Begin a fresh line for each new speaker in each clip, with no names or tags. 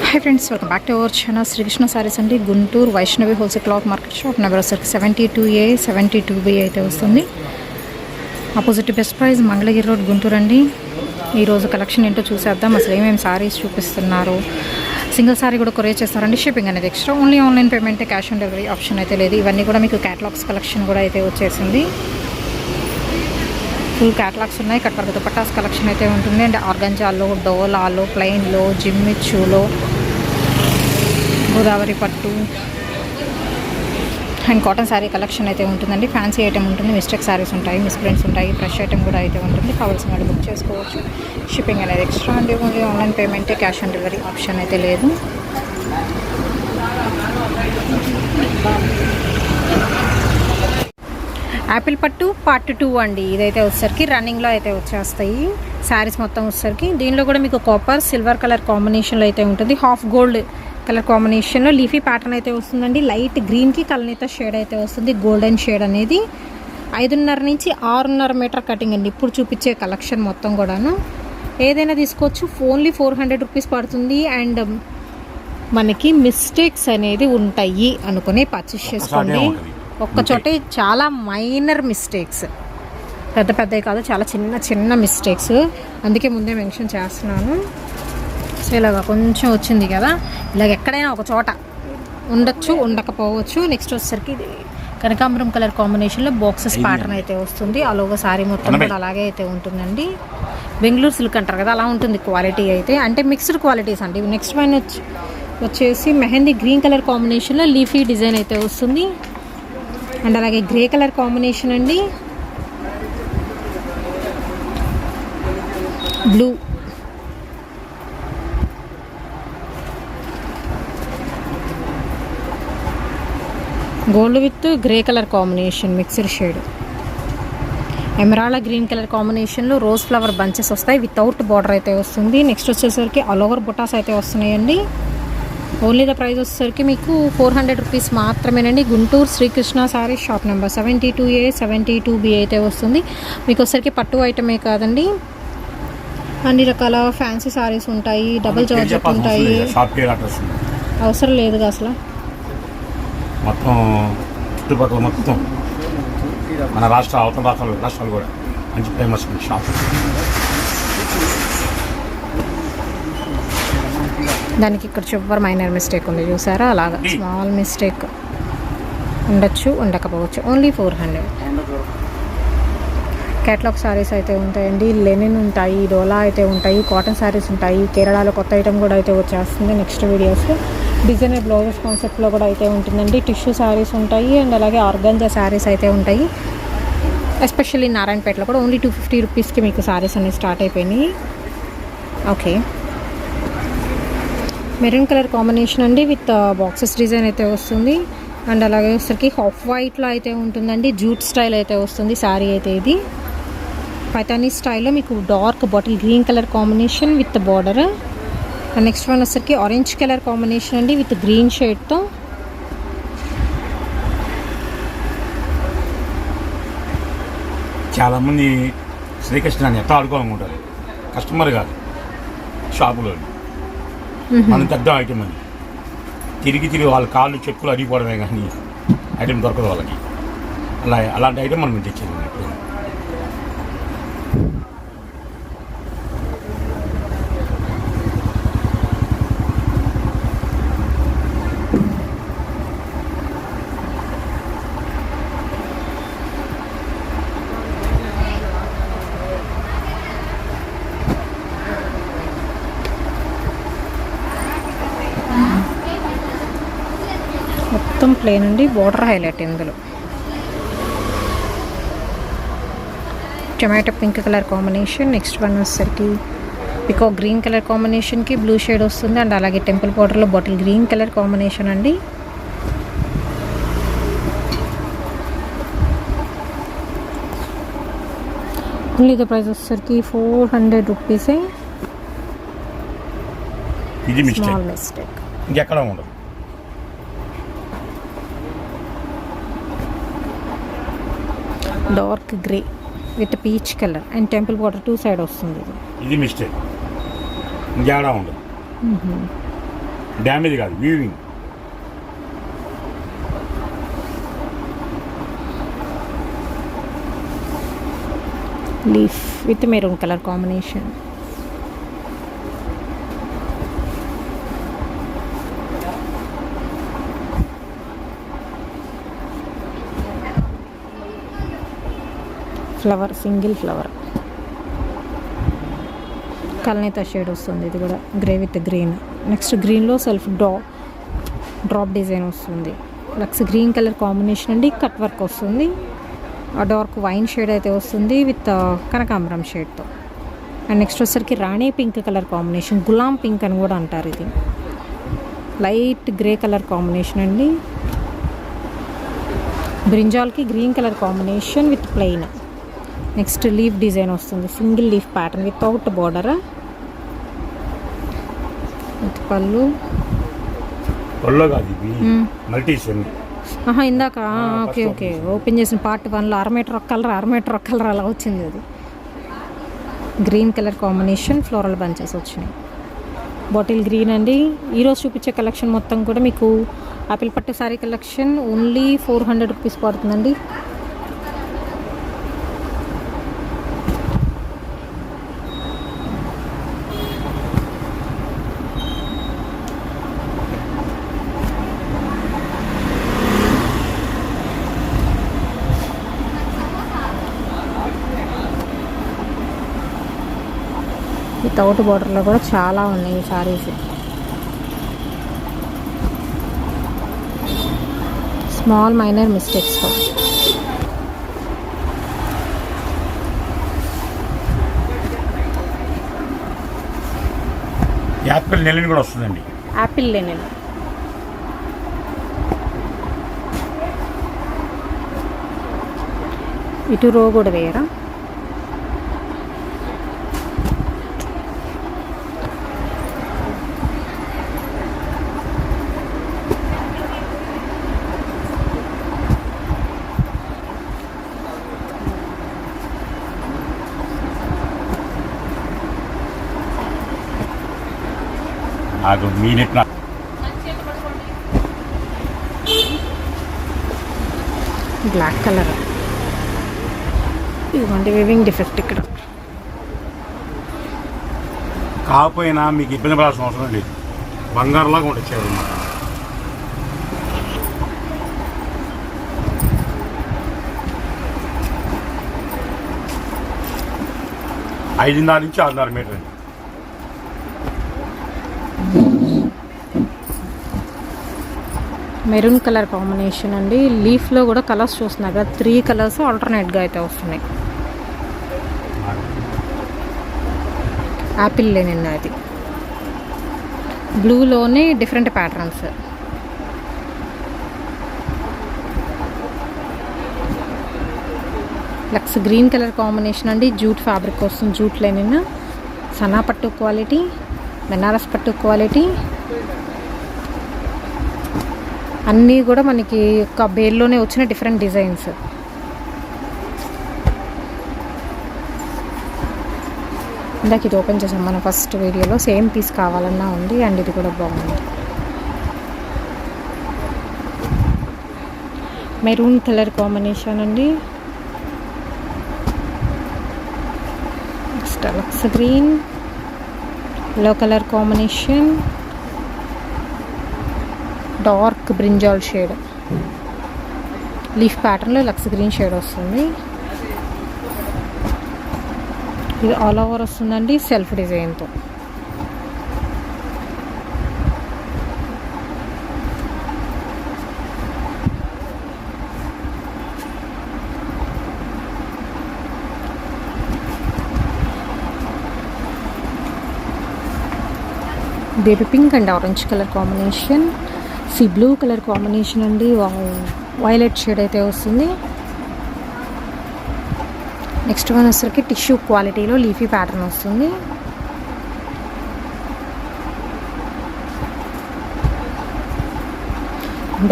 Hi friends, welcome back to our channel Srikrishna saris అండి. Guntur Vaishnavi wholesale cloth market shop number వచ్చరికి 72A 72B అయితే వస్తుంది. Opposite best price Mangalagiri road Guntur అండి. ఈరోజు కలెక్షన్ ఏంటో చూసేద్దాం. అసలు ఏమేమి సారీస్ చూపిస్తున్నారు, సింగిల్ సారీ కూడా కొరియర్ చేస్తారండి. షిప్పింగ్ అనేది ఎక్స్ట్రా, ఓన్లీ ఆన్లైన్ పేమెంటే, క్యాష్ ఆన్ డెలివరీ ఆప్షన్ అయితే లేదు. ఇవన్నీ కూడా మీకు క్యాటలాగ్స్ కలెక్షన్ కూడా అయితే వచ్చేసింది. ఫుల్ క్యాటలాగ్స్ ఉన్నాయి. కట్ వర్క్ దుపట్టాస్ కలెక్షన్ అయితే ఉంటుంది. అండ్ ఆర్గంజాలో, డోలాలో, ప్లెయిన్లో, జిమ్మిచ్చులో, గోదావరి పట్టు అండ్ కాటన్ శారీ కలెక్షన్ అయితే ఉంటుందండి. ఫ్యాన్సీ ఐటమ్ ఉంటుంది, మిస్టేక్ శారీస్ ఉంటాయి, మిస్ప్రింట్స్ ఉంటాయి, ఫ్రెష్ ఐటమ్ కూడా అయితే ఉంటుంది. కావాల్సిన వాళ్ళు బుక్ చేసుకోవచ్చు. షిప్పింగ్ అనేది ఎక్స్ట్రా అండి, ఓన్లీ ఆన్లైన్ పేమెంటే, క్యాష్ ఆన్ డెలివరీ ఆప్షన్ అయితే లేదు. యాపిల్ పట్టు పార్ట్ 2 అండి. ఇదైతే వచ్చేసరికి రన్నింగ్లో అయితే వచ్చేస్తాయి శారీస్ మొత్తం వచ్చేసరికి. దీనిలో కూడా మీకు కాపర్ సిల్వర్ కలర్ కాంబినేషన్లో అయితే ఉంటుంది. హాఫ్ గోల్డ్ కలర్ కాంబినేషన్లో లీఫీ ప్యాటర్న్ అయితే వస్తుందండి. లైట్ గ్రీన్కి కలనీత షేడ్ అయితే వస్తుంది. గోల్డెన్ షేడ్ అనేది 5.5 నుంచి 6.5 మీటర్ కటింగ్ అండి. ఇప్పుడు చూపించే కలెక్షన్ మొత్తం కూడాను ఏదైనా తీసుకోవచ్చు. ఓన్లీ 400 రూపీస్ పడుతుంది. అండ్ మనకి మిస్టేక్స్ అనేది ఉంటాయి అనుకుని పర్చేస్ చేసుకోండి. ఒక్కచోటే చాలా మైనర్ మిస్టేక్స్, పెద్ద పెద్దవి కాదు, చాలా చిన్న చిన్న మిస్టేక్స్. అందుకే ముందే మెన్షన్ చేస్తున్నాను. సో ఇలాగ కొంచెం వచ్చింది కదా, ఇలాగ ఎక్కడైనా ఒక చోట ఉండొచ్చు, ఉండకపోవచ్చు. నెక్స్ట్ వచ్చేసరికి కనకాంబరం కలర్ కాంబినేషన్లో బాక్సెస్ ప్యాటర్న్ అయితే వస్తుంది. అలాగే సారీ మొత్తం కూడా అలాగే అయితే ఉంటుందండి. బెంగళూరు సిల్క్ అంటారు కదా, అలా ఉంటుంది క్వాలిటీ అయితే. అంటే మిక్స్డ్ క్వాలిటీస్ అండి. నెక్స్ట్ పైన వచ్చేసి మెహందీ గ్రీన్ కలర్ కాంబినేషన్లో లీఫీ డిజైన్ అయితే వస్తుంది. అండ్ అలాగే గ్రే కలర్ కాంబినేషన్ అండి, blue, gold with grey colour combination mixed shade, emerald green colour కాంబినేషన్లో రోజ్ ఫ్లవర్ బంచెస్ వస్తాయి. వితౌట్ బార్డర్ అయితే వస్తుంది. నెక్స్ట్ వచ్చేసరికి ఆల్ ఓవర్ బుటాస్ అయితే వస్తున్నాయండి. ఓన్లీ ద ప్రైస్ వచ్చేసరికి మీకు 400 రూపీస్ మాత్రమేనండి. Guntur Srikrishna sari shop number 72A 72B అయితే వస్తుంది. మీకు వచ్చేసరికి పట్టు ఐటమే కాదండి, అన్ని రకాల ఫ్యాన్సీ సారీస్ ఉంటాయి, డబుల్ జార్జెట్ ఉంటాయి. అవసరం లేదు అసలు.
మొత్తం చుట్టుపక్కల మొత్తం మన అవతల రాష్ట్రాలు కూడా మంచి ఫేమస్ షాప్.
దానికి ఇక్కడ చివరి మైనర్ మిస్టేక్ ఉంది చూసారా, అలాగా స్మాల్ మిస్టేక్ ఉండొచ్చు, ఉండకపోవచ్చు. ఓన్లీ 400. క్యాటలాగ్ శారీస్ అయితే ఉంటాయండి. లెనిన్ ఉంటాయి, డోలా అయితే ఉంటాయి, కాటన్ శారీస్ ఉంటాయి. కేరళలో కొత్త ఐటమ్ కూడా అయితే వచ్చేస్తుంది నెక్స్ట్ వీడియోస్లో. డిజైనర్ బ్లౌజెస్ కాన్సెప్ట్లో కూడా అయితే ఉంటుందండి. టిష్యూ శారీస్ ఉంటాయి. అండ్ అలాగే ఆర్గంజా శారీస్ అయితే ఉంటాయి. ఎస్పెషల్లీ నారాయణపేటలో కూడా ఓన్లీ 250 రూపీస్కి మీకు శారీస్ అనేవి స్టార్ట్ అయిపోయినాయి. ఓకే, మెరూన్ కలర్ కాంబినేషన్ అండి, విత్ బాక్సెస్ డిజైన్ అయితే వస్తుంది. అండ్ అలాగే వచ్చరికి హాఫ్ వైట్లో అయితే ఉంటుందండి. జూట్ స్టైల్ అయితే వస్తుంది శారీ అయితే. ఇది పైతానీ స్టైల్లో మీకు dark bottle green colour combination with border. And next one వచ్చరికి ఆరెంజ్ కలర్ కాంబినేషన్ అండి, విత్ గ్రీన్ షేడ్తో.
చాలామంది శ్రీకృష్ణాన్ని ఎట్లా ఆడుకోవాలనుకుంటారు, కస్టమర్ కాదు, షాపులో మనం పెద్ద ఐటమ్ అని తిరిగి వాళ్ళ కాళ్ళు చెప్పులు అడిగిపోవడమే కానీ ఐటమ్ దొరకదు వాళ్ళకి. అలాంటి ఐటమ్ మనం తెచ్చేది.
మొత్తం ప్లేన్ అండి, బార్డర్ హైలైట్ ఇందులో. Tomato pink colour combination. Next one వచ్చేసరికి పికో గ్రీన్ కలర్ కాంబినేషన్కి బ్లూ షేడ్ వస్తుంది. అండ్ అలాగే టెంపుల్ బార్డర్లో బాటిల్ గ్రీన్ కలర్ కాంబినేషన్ అండి. ఓన్లీ ద ప్రైస్ వచ్చేసరికి 400 రూపీసే.
ఇది
స్మాల్ మిస్టేక్,
ఇంకెక్కడ ఉండదు.
Dark grey with peach colour and temple border 2 side వస్తుంది.
ఇది మిస్టేక్, ఇంకేడా ఉండదు. డ్యామేజ్ కాదు, weaving.
Leaf with maroon colour combination. Flower, single flower, కల్నేత షేడ్ వస్తుంది. ఇది కూడా గ్రే విత్ గ్రీన్. నెక్స్ట్ గ్రీన్లో సెల్ఫ్ డ్రాప్ డిజైన్ వస్తుంది. లక్స్ గ్రీన్ కలర్ కాంబినేషన్ అండి, కట్ వర్క్ వస్తుంది. డార్క్ వైన్ షేడ్ అయితే వస్తుంది విత్ కనకాంబరం షేడ్తో. అండ్ నెక్స్ట్ వచ్చేసరికి రాణి పింక్ కలర్ కాంబినేషన్, గులాం పింక్ అని కూడా అంటారు. ఇది లైట్ గ్రే కలర్ కాంబినేషన్ అండి. బ్రింజాల్కి green colour combination with plain. Next leaf design వస్తుంది, single leaf pattern without border. With పళ్ళు ఇందాక ఓకే ఓకే ఓపెన్ చేసిన పార్ట్ 1లో 1/2 మీటర్ ఒక కలర్, 1/2 మీటర్ ఒక కలర్ అలా వచ్చింది. అది green colour combination, floral bunches వచ్చినాయి. బాటిల్ గ్రీన్ అండి. ఈరోజు చూపించే కలెక్షన్ మొత్తం కూడా మీకు ఆపిల్ పట్టు శారీ కలెక్షన్ ఓన్లీ 400 రూపీస్ పడుతుందండి. వితౌట్ బార్డర్లో కూడా చాలా ఉన్నాయి ఈ సారీస్. స్మాల్ మైనర్ మిస్టేక్స్తో.
యాపిల్ లెనిన్ కూడా వస్తుందండి.
యాపిల్ లెనిన్ ఇటు రో కూడా వేయరా? Black colour. ఇదిగోండి వీవింగ్ డిఫెక్ట్ ఇక్కడ.
కాకపోయినా మీకు ఇబ్బంది పడాల్సిన అవసరం లేదు, బంగారులాగా ఉండొచ్చేది. 5.5 నుంచి 6.5 మీటర్ అండి.
మెరూన్ కలర్ కాంబినేషన్ అండి. లీఫ్లో కూడా కలర్స్ చూస్తున్నారు కదా, 3 కలర్స్ ఆల్టర్నేట్గా అయితే వస్తున్నాయి. యాపిల్ లెనిన్ అది. బ్లూలోనే different patterns. Lux green colour combination అండి. జూట్ ఫ్యాబ్రిక్ వస్తుంది, జూట్ లెనిన్. సనా పట్టు క్వాలిటీ, బెనారస్ పట్టు క్వాలిటీ. అన్నీ కూడా మనకి ఒక బేల్లోనే వచ్చిన డిఫరెంట్ డిజైన్స్. ఇందాక ఇది ఓపెన్ చేసాం మన ఫస్ట్ వీడియోలో. సేమ్ పీస్ కావాలన్నా ఉంది. అండ్ ఇది కూడా బాగుంది. మెరూన్ కలర్ కాంబినేషన్ అండి. Next lux green, yellow colour combination, dark brinjal shade. Leaf ప్యాటర్న్లో లక్స్ గ్రీన్ షేడ్ వస్తుంది. ఇది ఆల్ ఓవర్ వస్తుందండి సెల్ఫ్ డిజైన్తో. Baby pink and orange colour combination, sea blue colour combination అండి. వైలెట్ షేడ్ అయితే వస్తుంది. Next one వచ్చేసరికి టిష్యూ క్వాలిటీలో లీఫీ ప్యాటర్న్ వస్తుంది.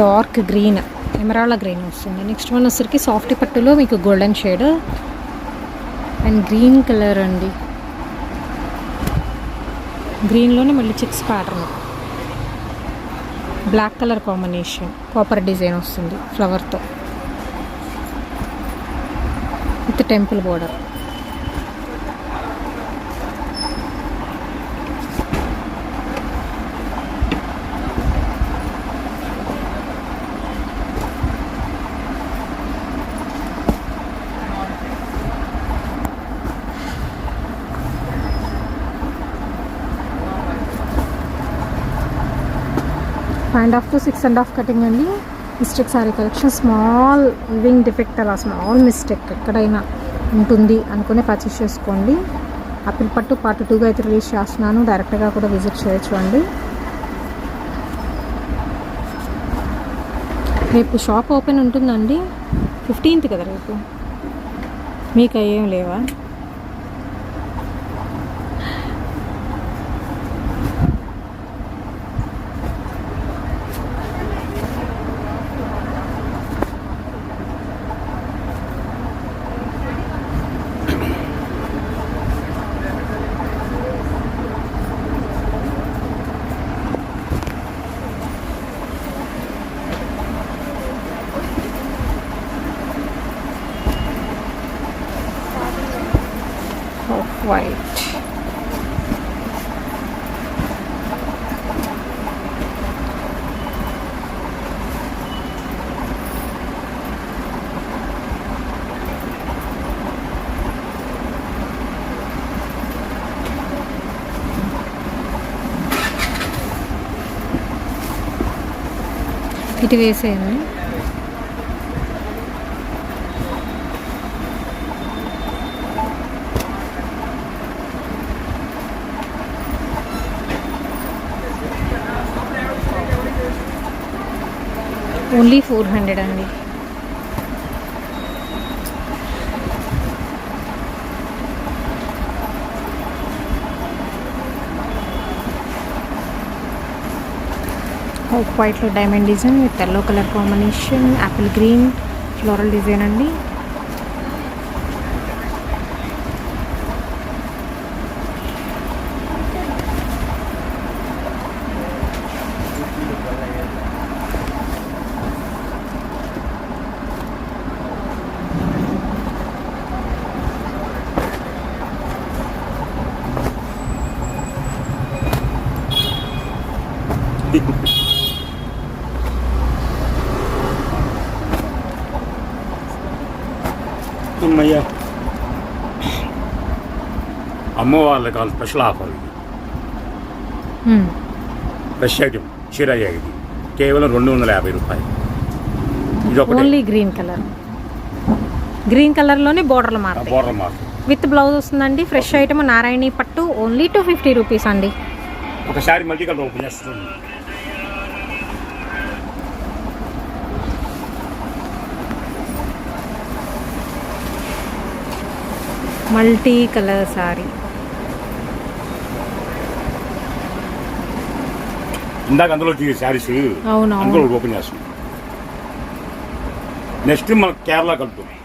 డార్క్ గ్రీన్, ఎమరాల్డ్ గ్రీన్ వస్తుంది. నెక్స్ట్ వన్ వచ్చేసరికి సాఫ్ట్ పట్టులో మీకు golden shade and green colour అండి. గ్రీన్లోనే మళ్ళీ checks pattern. Black colour combination, copper design వస్తుంది ఫ్లవర్తో with temple border. Hand off to 6.5 cutting అండి. Mistake sari collection, small weaving defect, అలా స్మాల్ మిస్టేక్ ఎక్కడైనా ఉంటుంది అనుకునే పర్చేస్ చేసుకోండి. ఆపిల్ పట్టు పార్ట్ 2గా అయితే రిలీజ్ చేస్తున్నాను, డైరెక్ట్గా కూడా విజిట్ చేయొచ్చు అండి. రేపు షాప్ ఓపెన్ ఉంటుందండి, 15th కదా రేపు. మీకు అయ్యేం లేవా? వైట్, ఇటు వేసేయండి. ఓన్లీ 400 అండి. వైట్లో diamond design with yellow colour combination, apple green floral design అండి.
అమ్మయ్యా, అమ్మవాళ్ళకి కావాలి స్పెషల్ ఆఫర్ ఇది. ఫ్రెష్ ఐటమ్ చీర ఇది కేవలం 250 రూపాయలు. ఇది
ఓన్లీ గ్రీన్ కలర్, గ్రీన్ కలర్లోనే బోర్డర్లు మారుతాయి.
బోర్డర్ మాత్రం
విత్ బ్లౌజ్ వస్తుందండి. ఫ్రెష్ ఐటమ్ నారాయణి పట్టు ఓన్లీ 250 రూపీస్ అండి.
ఒకసారి మల్టీ కలర్ ఓపెన్ చేస్తుంది.
మల్టీ కలర్ సారీ,
ఇందాక అందులో శారీస్
అవును
అందులో ఓపెన్ చేస్తుంది. నెక్స్ట్ మనకు కేరళ కలుపుతుంది.